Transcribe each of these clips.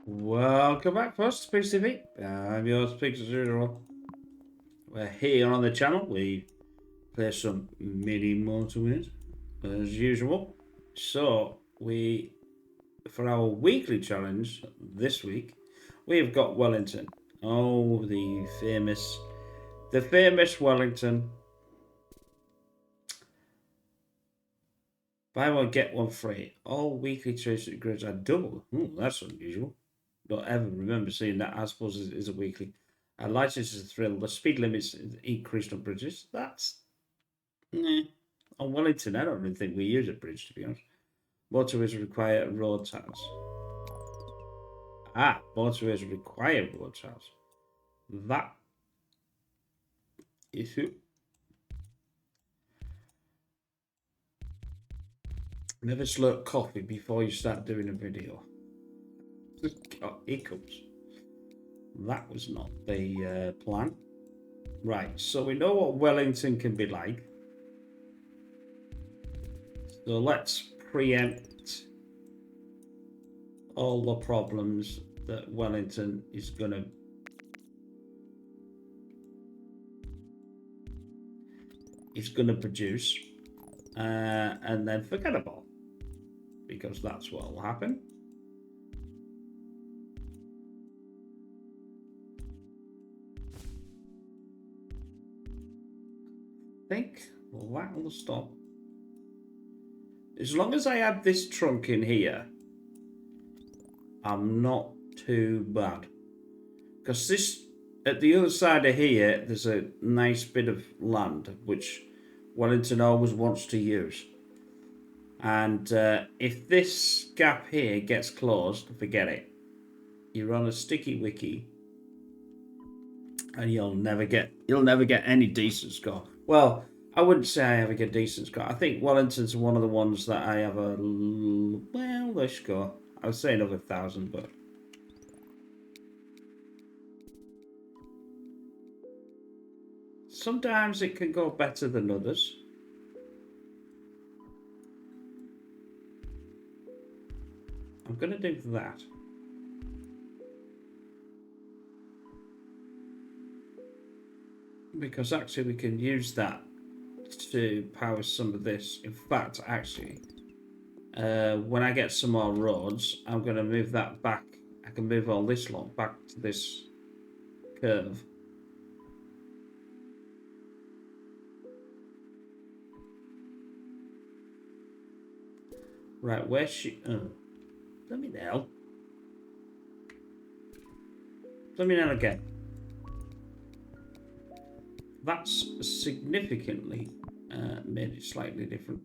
Welcome back, folks, to Speaks TV. I'm your Speaks as usual. We're here on the channel. We play some mini Motorways as usual. So for our weekly challenge this week, we've got Wellington. Oh, the famous Wellington. Buy one get one free. All weekly tracer grids are double. That's unusual. Don't ever remember seeing that. I suppose is a weekly. License is a thrill. The speed limit's increased on bridges. That's on Wellington. I don't really think we use a bridge, to be honest. Motorways require road tires. Motorways require road tires. That is it. Never slurp coffee before you start doing a video. Got hiccups. That was not the plan. Right, so we know what Wellington can be like. So let's preempt all the problems that Wellington is going to produce, and then forget about it, because that's what will happen. I think that will stop. As long as I add this trunk in here, I'm not too bad. Because this, at the other side of here, there's a nice bit of land which Wellington always wants to use. And if this gap here gets closed, forget it. You're on a sticky wicky, and you'll never get any decent score. Well, I wouldn't say I ever get decent score. I think Wellington's one of the ones that I have a low score. I would say another 1,000, but sometimes it can go better than others. I'm going to do that. Because actually we can use that to power some of this. In fact, actually, when I get some more roads, I'm going to move that back. I can move all this lot back to this curve. Right, where's she? Let me know. Let me know again. That's significantly made it slightly different.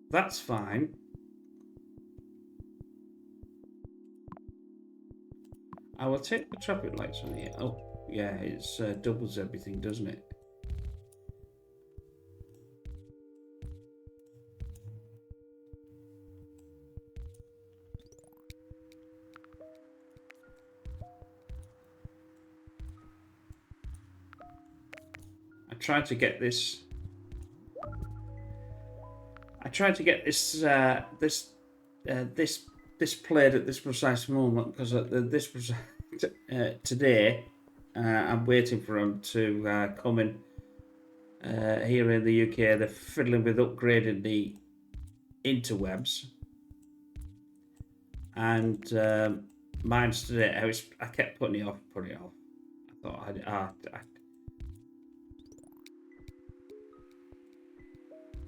That's fine. I will take the traffic lights on here. Oh, yeah, it's doubles everything, doesn't it? I tried to get this this played at this precise moment, because today I'm waiting for them to come in here in the UK. They're fiddling with upgrading the interwebs, and mine's today. I kept putting it off. I thought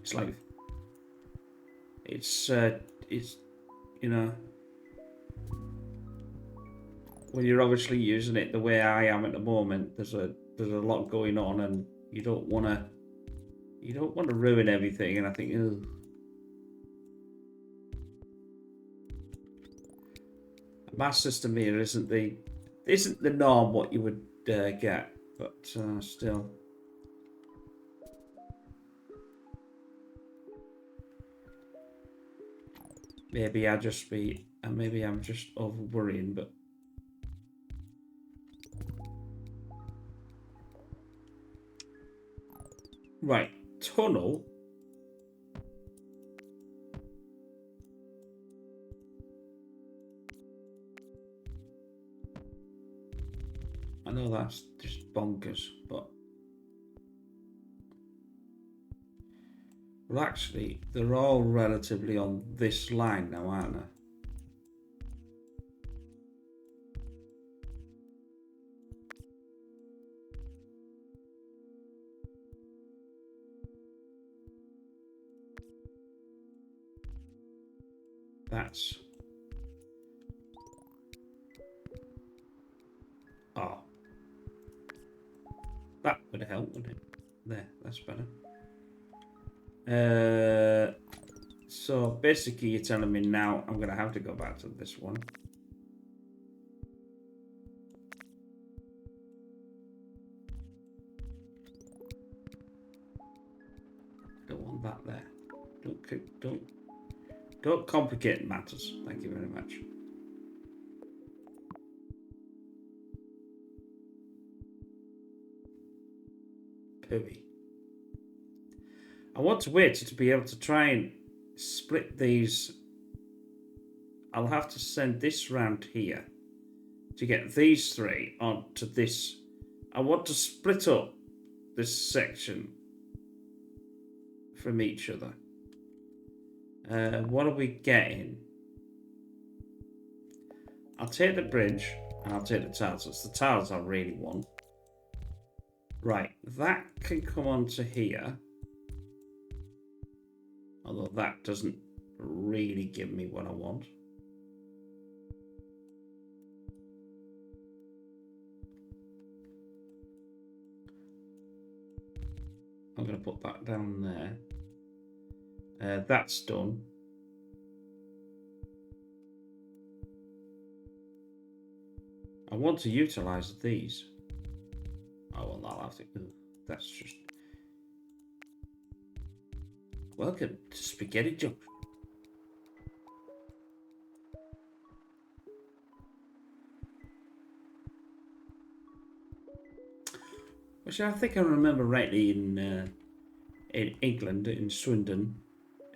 it's like it's you know, when you're obviously using it the way I am at the moment, there's a lot going on, and you don't want to ruin everything. And I think, ugh. My system here isn't the norm what you would get, but still. Maybe I'm just over worrying, but right, tunnel. know that's just bonkers, but... Well, actually, they're all relatively on this line now, aren't they? That's... Oh. That would have helped, wouldn't it? There, that's better. So basically you're telling me now I'm going to have to go back to this one. Don't want that there. Don't complicate matters. Thank you very much. Pooey. I want to wait to be able to try and split these. I'll have to send this round here to get these three onto this. I want to split up this section from each other. What are we getting? I'll take the bridge and I'll take the tiles. It's the tiles I really want. Right, that can come onto here. Although that doesn't really give me what I want. I'm going to put that down there. That's done. I want to utilise these. Oh, well, I'll have to... That's just... Welcome to Spaghetti Junction. Which I think I remember rightly in England, in Swindon.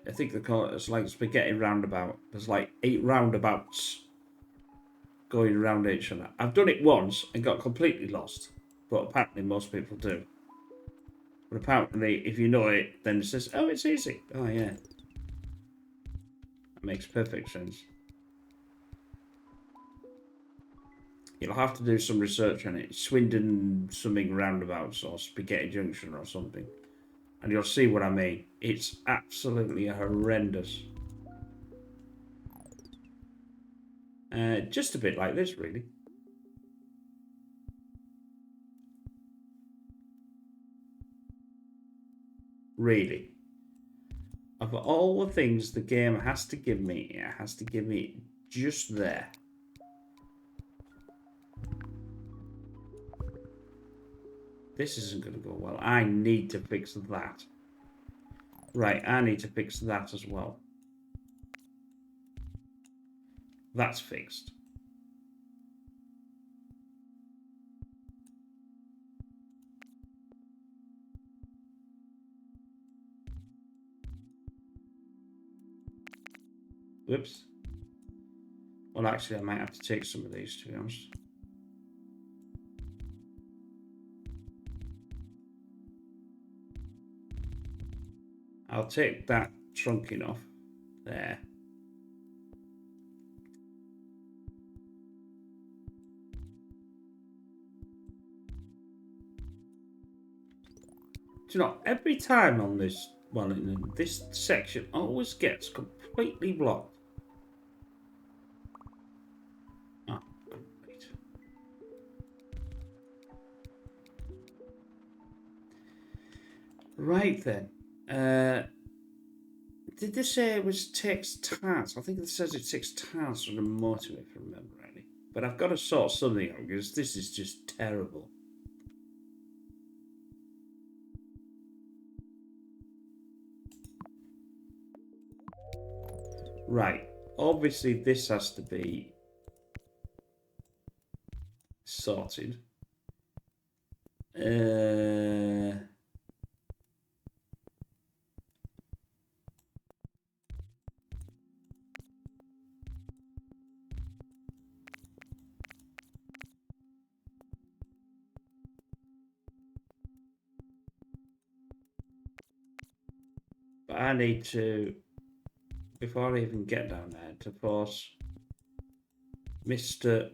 I think they call it, it's like spaghetti roundabout. There's like 8 roundabouts going around each other. I've done it once and got completely lost, but apparently most people do. But apparently, if you know it, then it says, oh, it's easy. Oh, yeah. That makes perfect sense. You'll have to do some research on it. Swindon something roundabouts or Spaghetti Junction or something. And you'll see what I mean. It's absolutely horrendous. Just a bit like this, really. Really. Of all the things the game has to give me, it has to give me just there. This isn't going to go well. I need to fix that. Right, I need to fix that as well. That's fixed. Whoops. Well, actually, I might have to take some of these, to be honest. I'll take that trunking off there. Do you know, every time on this Wellington, this section always gets completely blocked. Oh, great. Right then. Did this say it was takes tiles? I think it says it takes tiles from the motorway, if I remember rightly. But I've got to sort something out because this is just terrible. Right. Obviously, this has to be sorted. I need to, before I even get down there, to force Mr.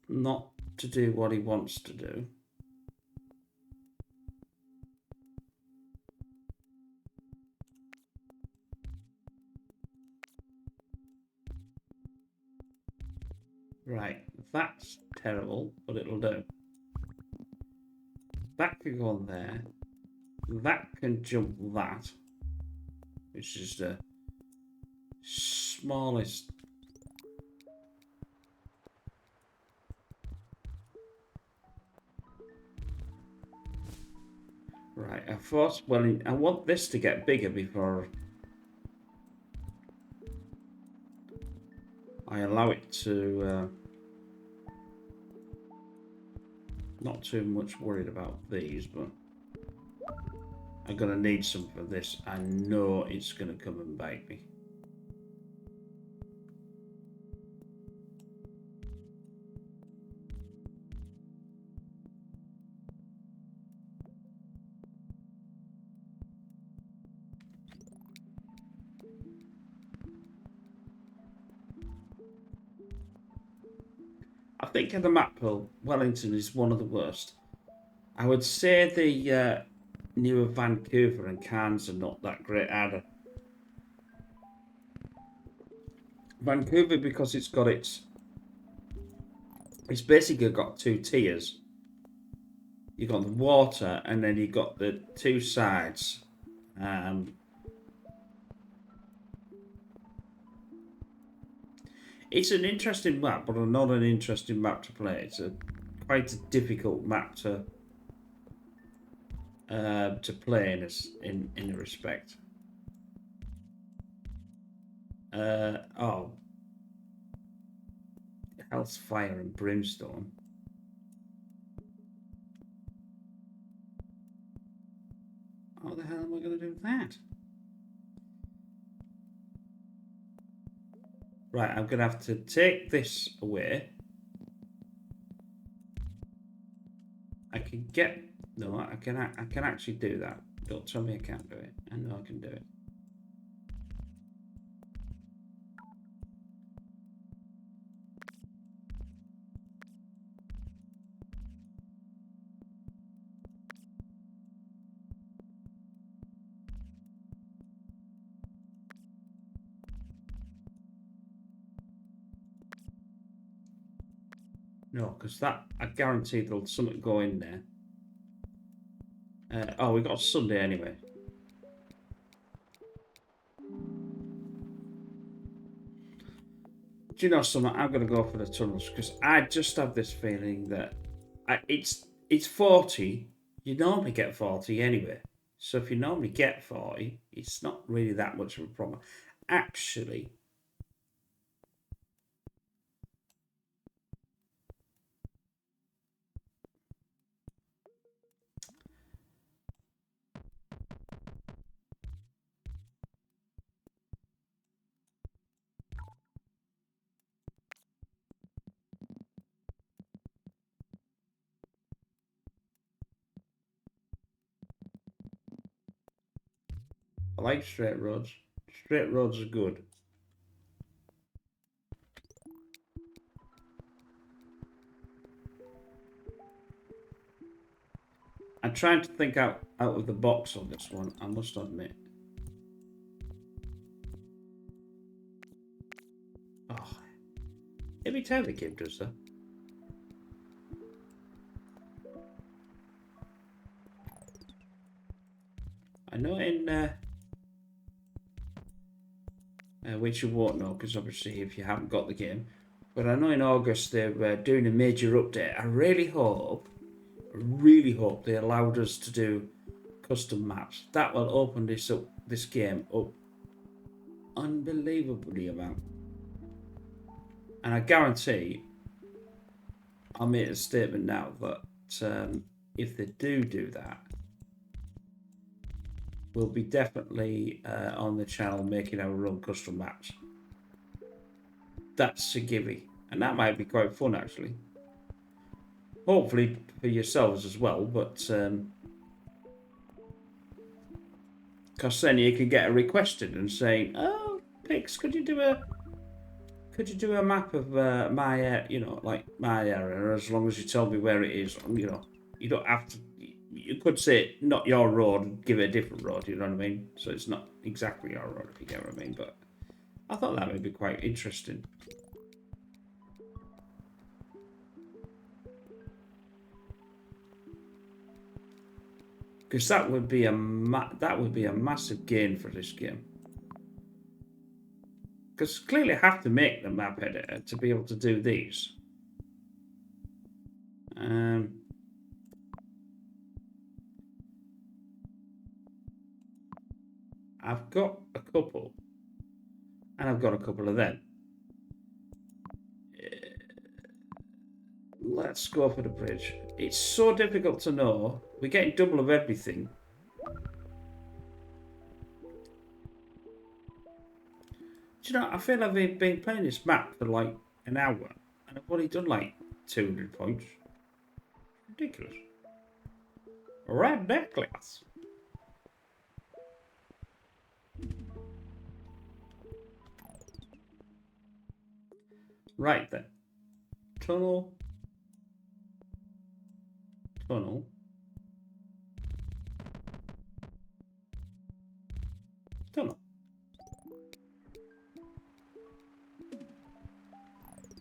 not to do what he wants to do. Right, that's terrible, but it'll do. That can go on there. That can jump that, which is the smallest. Right, I force Wellington. I want this to get bigger before I allow it to. Not too much worried about these, but I'm gonna need some for this. I know it's gonna come and bite me. I think in the map pool, Wellington is one of the worst. I would say the newer Vancouver and Cairns are not that great either. Vancouver, because it's basically got two tiers. You've got the water, and then you've got the two sides. It's an interesting map, but not an interesting map to play. It's quite a difficult map to play in a respect. Oh, Hell's Fire and Brimstone. How the hell am I going to do that? Right, I'm going to have to take this away. I can get... No, I can actually do that. Don't tell me I can't do it. I know I can do it. No, because that, I guarantee there'll something go in there. Oh, we got Sunday anyway. Do you know something? I'm going to go for the tunnels because I just have this feeling that it's 40. You normally get 40 anyway. So if you normally get 40, it's not really that much of a problem. Actually, I like straight roads. Straight roads are good. I'm trying to think out of the box on this one, I must admit. Oh, every time the game does that. I know in which you won't know because obviously if you haven't got the game, but I know in August they're doing a major update. I really hope they allowed us to do custom maps. That will open this game up unbelievably amount. And I guarantee, I'll make a statement now that if they do that, we'll be definitely on the channel making our own custom maps. That's a gimme, and that might be quite fun actually. Hopefully for yourselves as well, but Because then you can get a request in and say, "Oh, Pix, could you do a map of my like my area, as long as you tell me where it is? You don't have to. You could say not your road and give it a different road. You know what I mean? So it's not exactly your road, if you get what I mean. But I thought that would be quite interesting. Because that would be a massive gain for this game. Because clearly I have to make the map editor to be able to do these. I've got a couple, and I've got a couple of them. Let's go for the bridge. It's so difficult to know. We're getting double of everything. Do you know, I feel I've been playing this map for like an hour, and I've only done like 200 points. Ridiculous. Red necklace. Right then. Tunnel. Tunnel. Tunnel.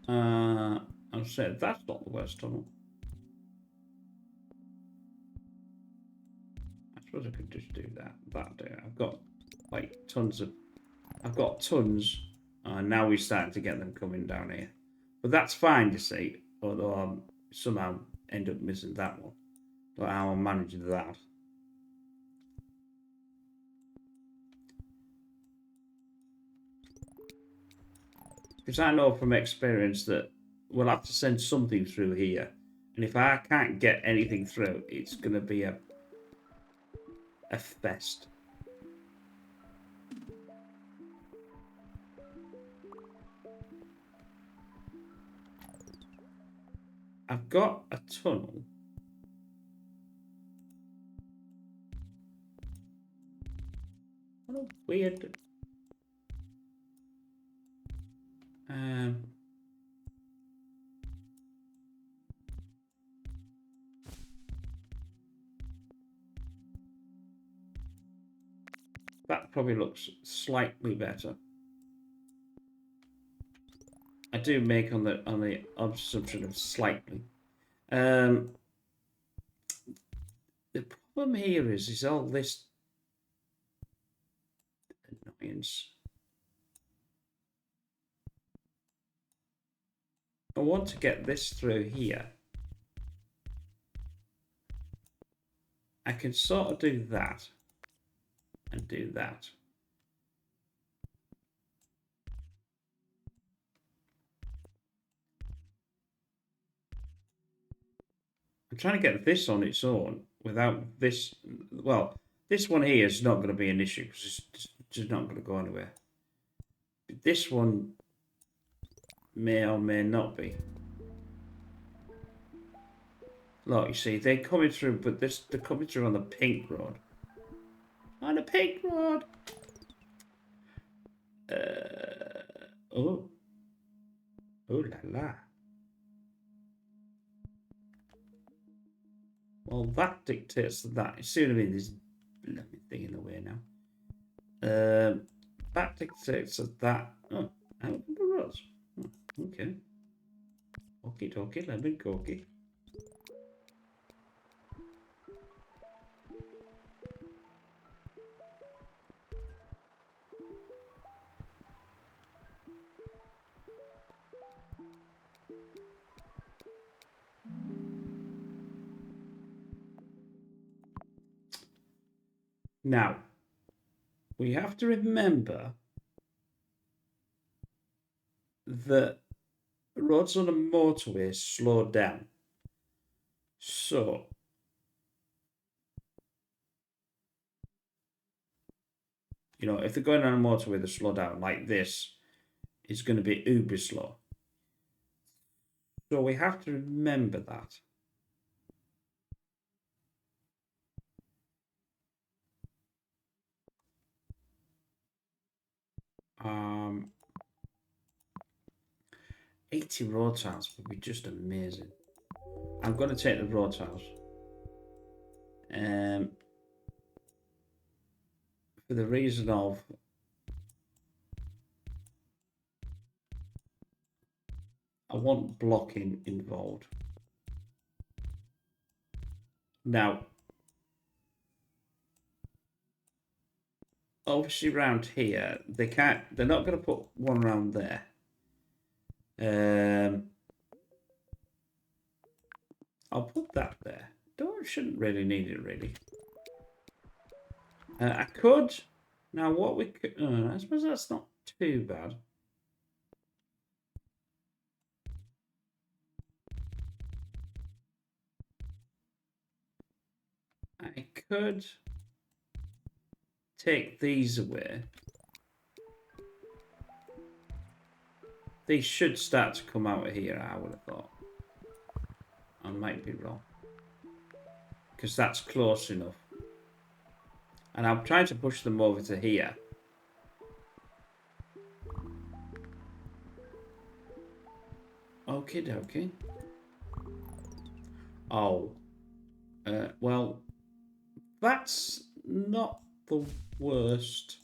I said that's not the worst tunnel. I suppose I could just do that. I've got like tons of. I've got tons. Now we're starting to get them coming down here, but that's fine to see. Although I somehow end up missing that one. But how I'm managing that. Because I know from experience that we'll have to send something through here. And if I can't get anything through, it's going to be a fest. I've got a tunnel. What a weird... That probably looks slightly better. I do make on the assumption of slightly. The problem here is all this annoyance. I want to get this through here. I can sort of do that and do that. I'm trying to get this on its own without this. Well, this one here is not going to be an issue because it's just not going to go anywhere. But this one may or may not be. Look, you see, they're coming through, but they're coming through on the pink road. On the pink road. Oh la la. Well, that dictates that. You see what I mean? There's bloody thing in the way now. That dictates that. Oh, I don't think it was. Oh, okay. Okie dokie, lemon cookie. Now, we have to remember that roads on a motorway slow down. So, if they're going on a motorway, they slow down like this, it's going to be uber slow. So we have to remember that. Um, 80 road tiles would be just amazing. I'm going to take the road tiles. For the reason of I want blocking involved. Now, obviously around here, they're not going to put one around there. I'll put that there. Shouldn't really need it, really. I could. Now, what we could... I suppose that's not too bad. I could take these away. These should start to come out of here, I would have thought. I might be wrong. Because that's close enough. And I'm trying to push them over to here. Okie dokie. Oh. Well, that's not the worst.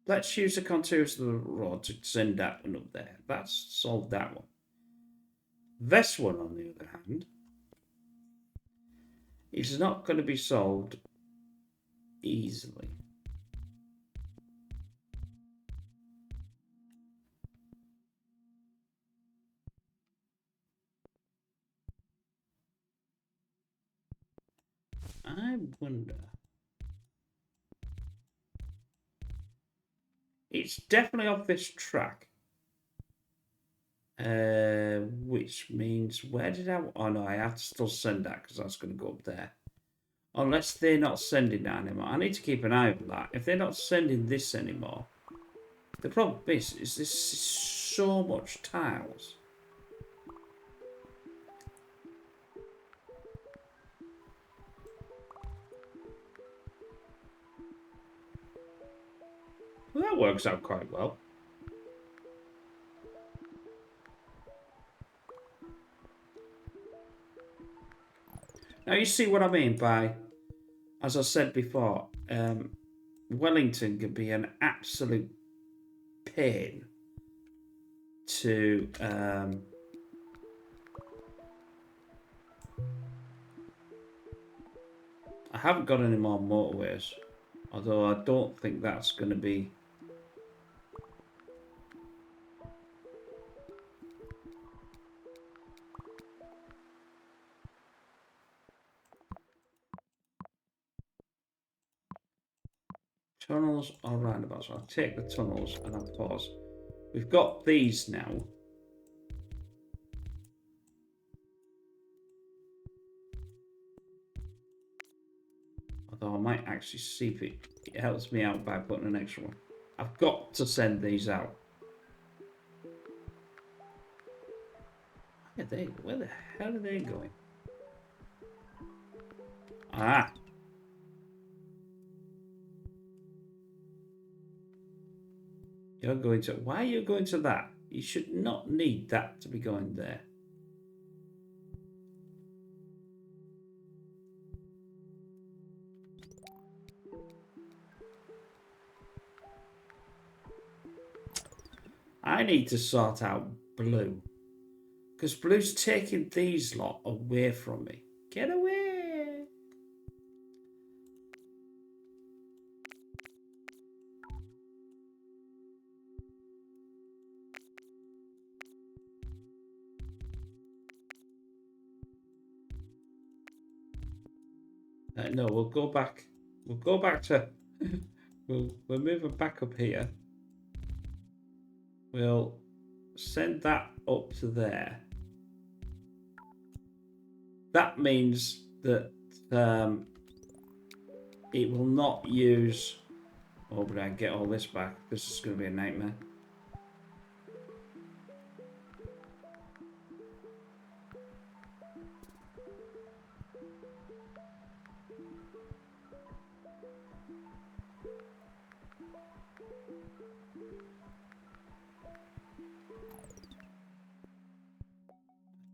Let's use the contours of the road to send that one up there. That's solved that one. This one, on the other hand, is not going to be solved easily. I wonder. It's definitely off this track. Which means, where did I... Oh no, I have to still send that because that's going to go up there. Unless they're not sending that anymore. I need to keep an eye on that. If they're not sending this anymore... The problem is this is so much tiles. Well, that works out quite well. Now you see what I mean by, as I said before, Wellington can be an absolute pain to I haven't got any more motorways, although I don't think that's going to be... Tunnels or roundabouts. I'll take the tunnels and I'll pause. We've got these now. Although I might actually see if it helps me out by putting an extra one. I've got to send these out. Where the hell are they going? Ah! You're going to... Why are you going to that? You should not need that to be going there. I need to sort out blue. Because blue's taking these lot away from me. Get away! No, we'll go back. We'll go back to... we'll move it back up here. We'll send that up to there. That means that it will not use... Oh, but I get all this back. This is going to be a nightmare.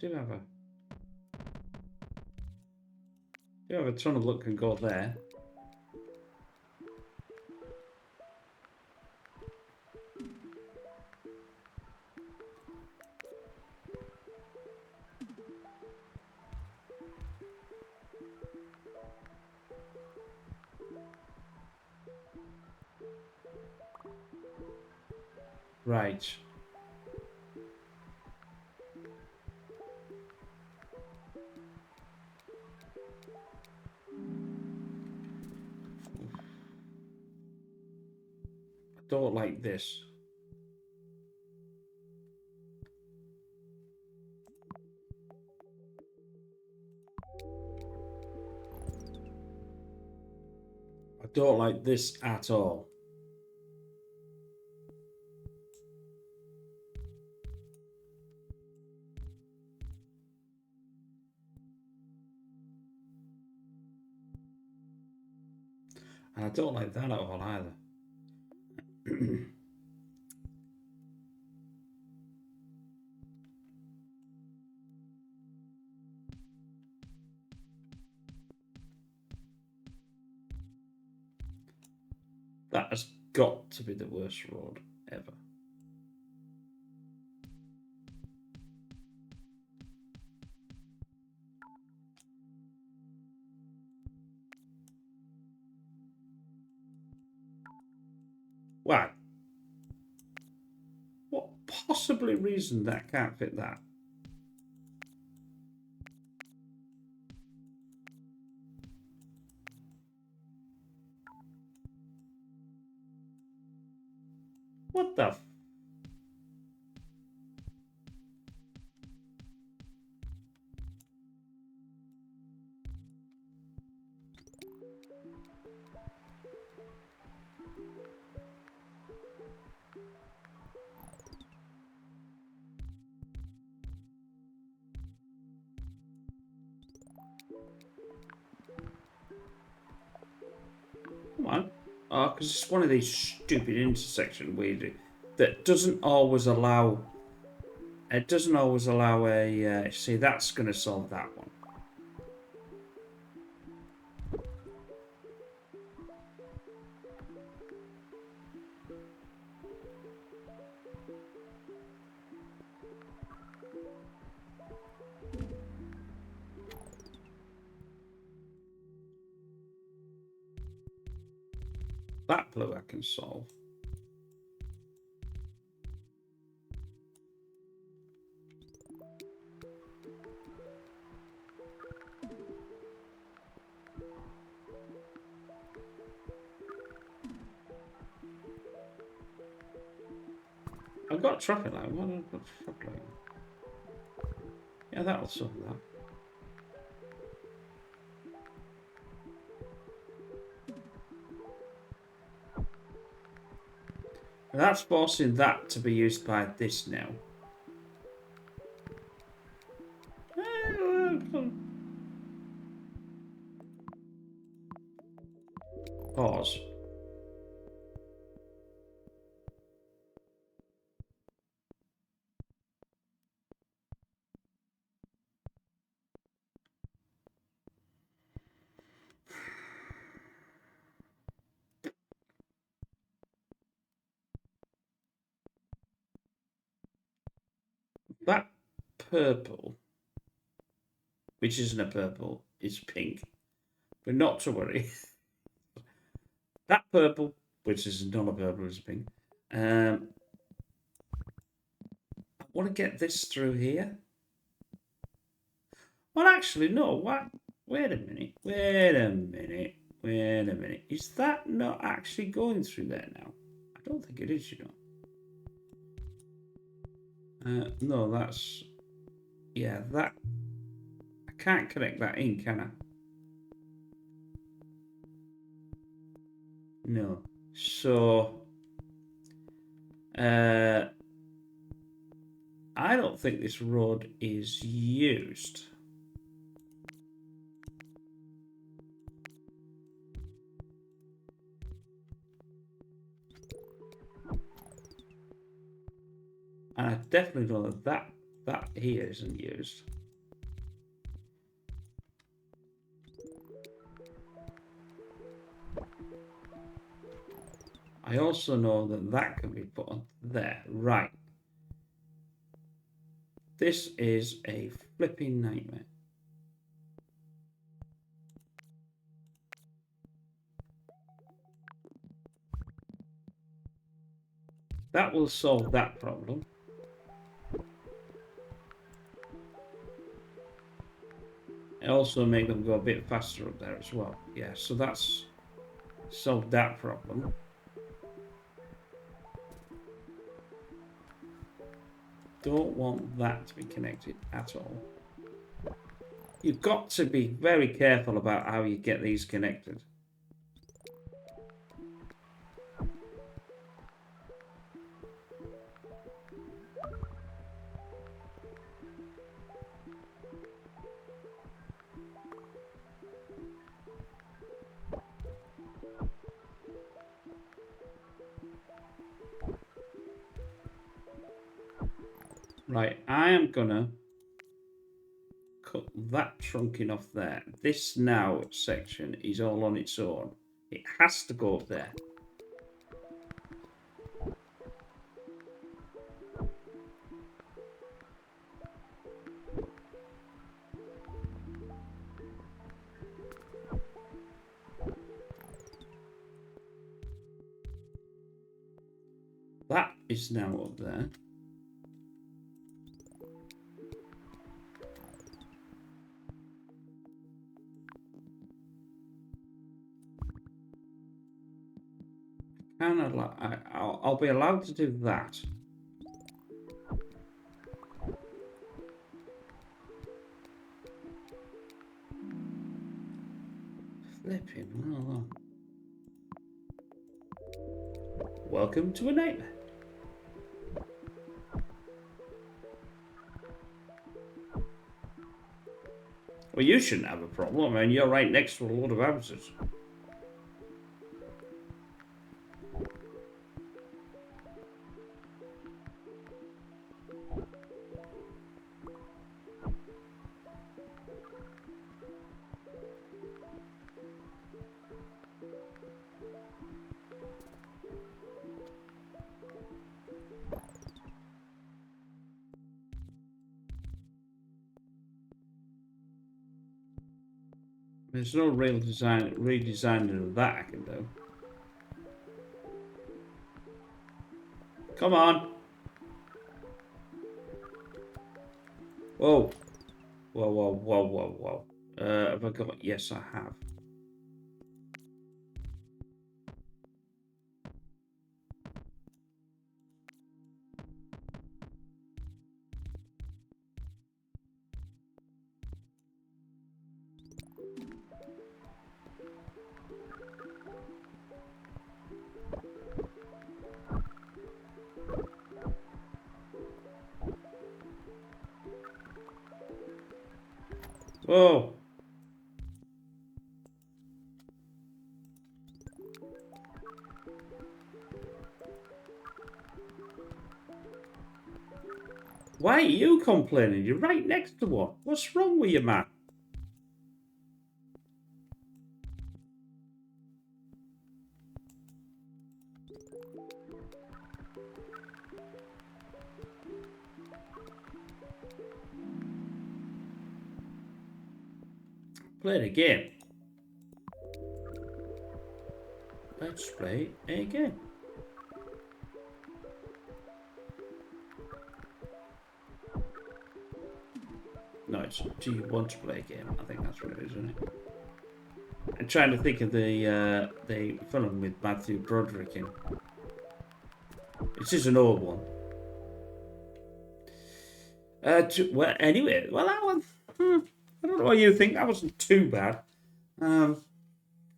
Do have a tunnel that can go there. Right. I don't like this. I don't like this at all. And I don't like that at all either. That has got to be the worst road ever. Why? What possibly reason that can't fit that? What the? Come on. Oh, because it's one of these stupid intersection weirdly that doesn't always allow. It doesn't always allow a. See, that's going to solve that one. That blue I can solve. I've got a traffic light. Why don't I put a traffic light? Yeah, that'll solve that. And that's forcing that to be used by this now. Pause. That purple, which isn't a purple, is pink. But not to worry. That purple, which is not a purple, is pink. I want to get this through here. Well, actually, no. What? Wait a minute. Wait a minute. Wait a minute. Is that not actually going through there now? I don't think it is, you know. No, that's... Yeah, that... I can't connect that in, can I? No. So... I don't think this road is used. And I definitely know that That here isn't used. I also know that that can be put on there. Right. This is a flipping nightmare. That will solve that problem. And also make them go a bit faster up there as well. Yeah, so that's solved that problem. Don't want that to be connected at all. You've got to be very careful about how you get these connected. Right, I am gonna cut that trunking off there. This now section is all on its own. It has to go up there. That is now up there. I'll be allowed to do that. Flipping, hold on. Welcome to a nightmare. Well, you shouldn't have a problem. I mean, you're right next to a lot of houses. There's no real redesigning of that I can do. Come on. Whoa. Whoa, whoa, whoa, whoa, whoa. Have I got... Yes, I have. Whoa. Why are you complaining? You're right next to one. What's wrong with you, man? Play it again. Let's play it again. No, it's do you want to play a game? I think that's what it is, isn't it? I'm trying to think of the film with Matthew Broderick in. It is an old one. Well, anyway, well that one. I don't know what you think. That wasn't too bad.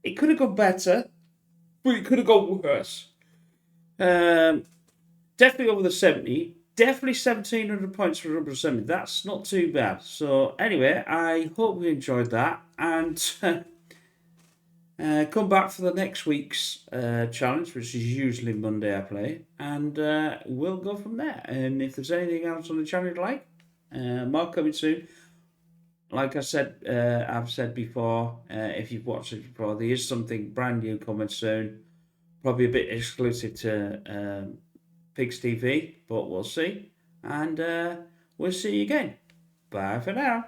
It could have gone better, but it could have gone worse. Definitely over the 70. Definitely 1,700 points for number 70. That's not too bad. So anyway, I hope you enjoyed that, and come back for the next week's challenge, which is usually Monday I play, and we'll go from there. And if there's anything else on the channel you'd like, More coming soon. Like I said, I've said before, if you've watched it before, there is something brand new coming soon. Probably a bit exclusive to Pigs TV, but we'll see. And we'll see you again. Bye for now.